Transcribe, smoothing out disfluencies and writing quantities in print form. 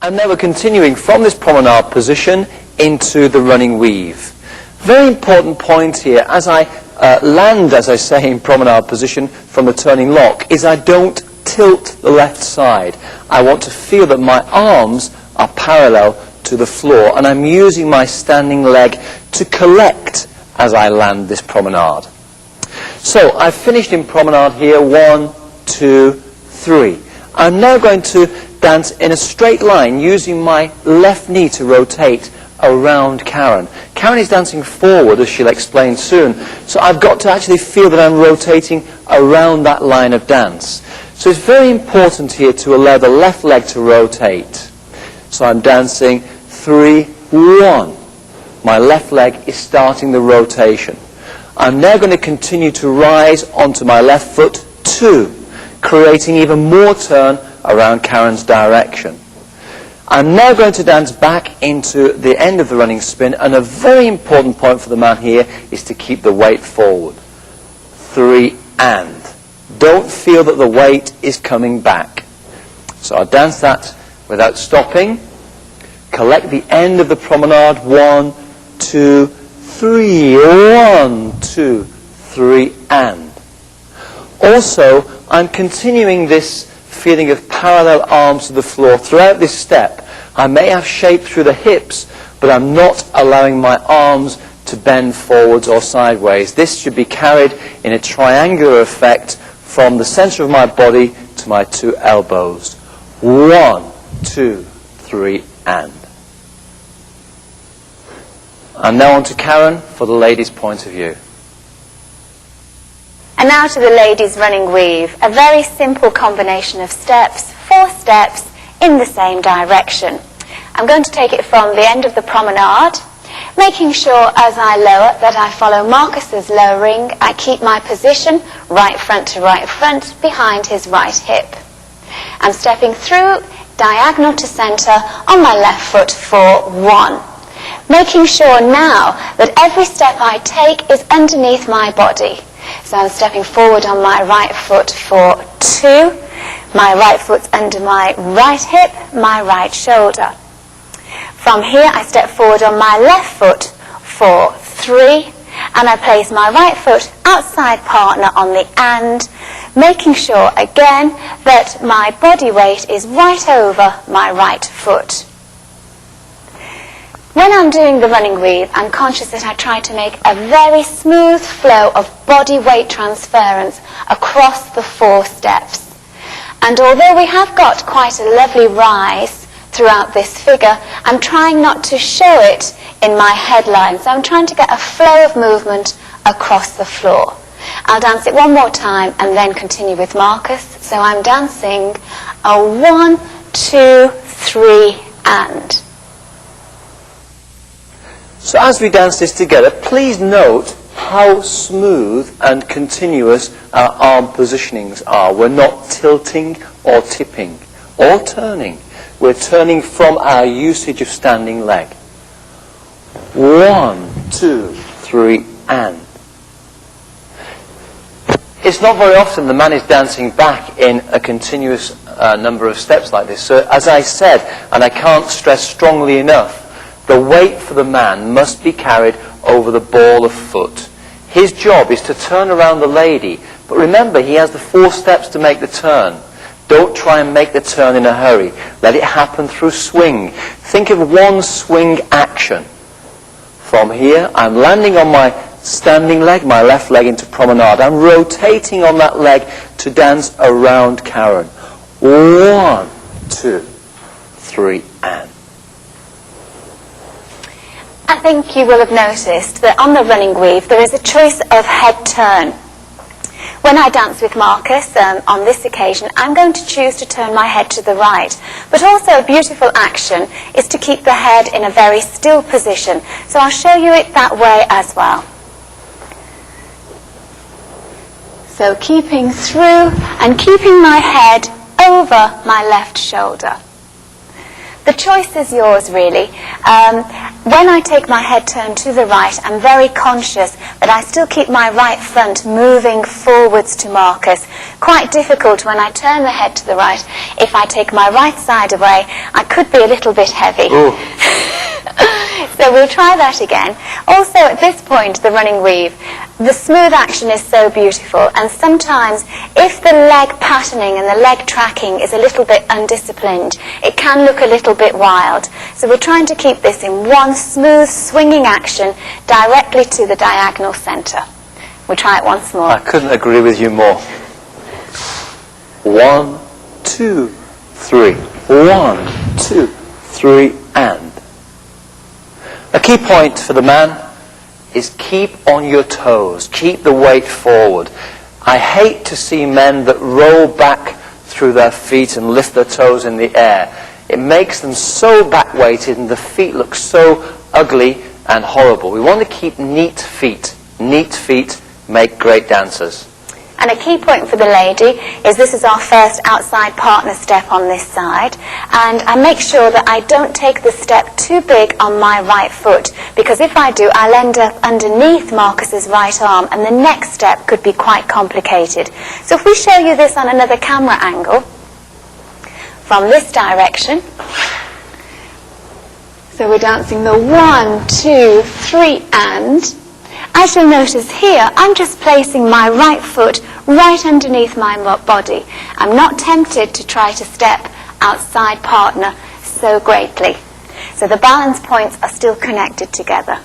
And now we're continuing from this promenade position into the running weave. Very important point here, as I land, as I say, in promenade position from the turning lock, is I don't tilt the left side. I want to feel that my arms are parallel to the floor, and I'm using my standing leg to collect as I land this promenade. So I've finished in promenade here, 1, 2, 3. I'm now going to dance in a straight line using my left knee to rotate around Karen. Karen is dancing forward, as she'll explain soon, so I've got to actually feel that I'm rotating around that line of dance. So it's very important here to allow the left leg to rotate. So I'm dancing 3, 1. My left leg is starting the rotation. I'm now going to continue to rise onto my left foot, 2, creating even more turn around Karen's direction. I'm now going to dance back into the end of the running spin, and a very important point for the man here is to keep the weight forward. 3 and. Don't feel that the weight is coming back. So I'll dance that without stopping. Collect the end of the promenade. 1, 2, 3. 1, 2, 3 and. Also, I'm continuing this feeling of parallel arms to the floor throughout this step. I may have shape through the hips, but I'm not allowing my arms to bend forwards or sideways. This should be carried in a triangular effect from the center of my body to my 2 elbows. 1, 2, 3, and. And now on to Karen for the ladies' point of view. And now to the ladies' running weave, a very simple combination of steps, 4 steps in the same direction. I'm going to take it from the end of the promenade, making sure as I lower that I follow Marcus's lowering. I keep my position right front to right front behind his right hip. I'm stepping through diagonal to center on my left foot for 1. Making sure now that every step I take is underneath my body. So I'm stepping forward on my right foot for 2. My right foot's under my right hip, my right shoulder. From here I step forward on my left foot for 3. And I place my right foot outside partner on the and, making sure again that my body weight is right over my right foot. When I'm doing the running weave, I'm conscious that I try to make a very smooth flow of body weight transference across the 4 steps. And although we have got quite a lovely rise throughout this figure, I'm trying not to show it in my headline. So I'm trying to get a flow of movement across the floor. I'll dance it one more time and then continue with Marcus. So I'm dancing a 1, 2, 3 and. So as we dance this together, please note how smooth and continuous our arm positionings are. We're not tilting or tipping or turning. We're turning from our usage of standing leg. 1, 2, 3, and. It's not very often the man is dancing back in a continuous number of steps like this. So as I said, and I can't stress strongly enough, the weight for the man must be carried over the ball of foot. His job is to turn around the lady, but remember he has the 4 steps to make the turn. Don't try and make the turn in a hurry. Let it happen through swing. Think of 1 swing action. From here, I'm landing on my standing leg, my left leg into promenade. I'm rotating on that leg to dance around Karen. 1, 2, 3, and. I think you will have noticed that on the running weave there is a choice of head turn. When I dance with Marcus on this occasion, I'm going to choose to turn my head to the right. But also a beautiful action is to keep the head in a very still position. So I'll show you it that way as well. So keeping through and keeping my head over my left shoulder. The choice is yours, really. when I take my head turned to the right, I'm very conscious that I still keep my right front moving forwards to Marcus. Quite difficult when I turn the head to the right. If I take my right side away, I could be a little bit heavy. So we'll try that again. Also, at this point, the running weave, the smooth action is so beautiful, and sometimes if the leg patterning and the leg tracking is a little bit undisciplined, it can look a little bit wild. So we're trying to keep this in one smooth swinging action directly to the diagonal centre. We'll try it once more. I couldn't agree with you more. 1, 2, 3. 1, 2, 3, and. A key point for the man is keep on your toes. Keep the weight forward. I hate to see men that roll back through their feet and lift their toes in the air. It makes them so back-weighted and the feet look so ugly and horrible. We want to keep neat feet. Neat feet make great dancers. And a key point for the lady is this is our first outside partner step on this side, and I make sure that I don't take the step too big on my right foot, because if I do, I'll end up underneath Marcus's right arm, and the next step could be quite complicated. So if we show you this on another camera angle, from this direction, so we're dancing the 1, 2, 3, and... As you'll notice here, I'm just placing my right foot right underneath my body. I'm not tempted to try to step outside partner so greatly. So the balance points are still connected together.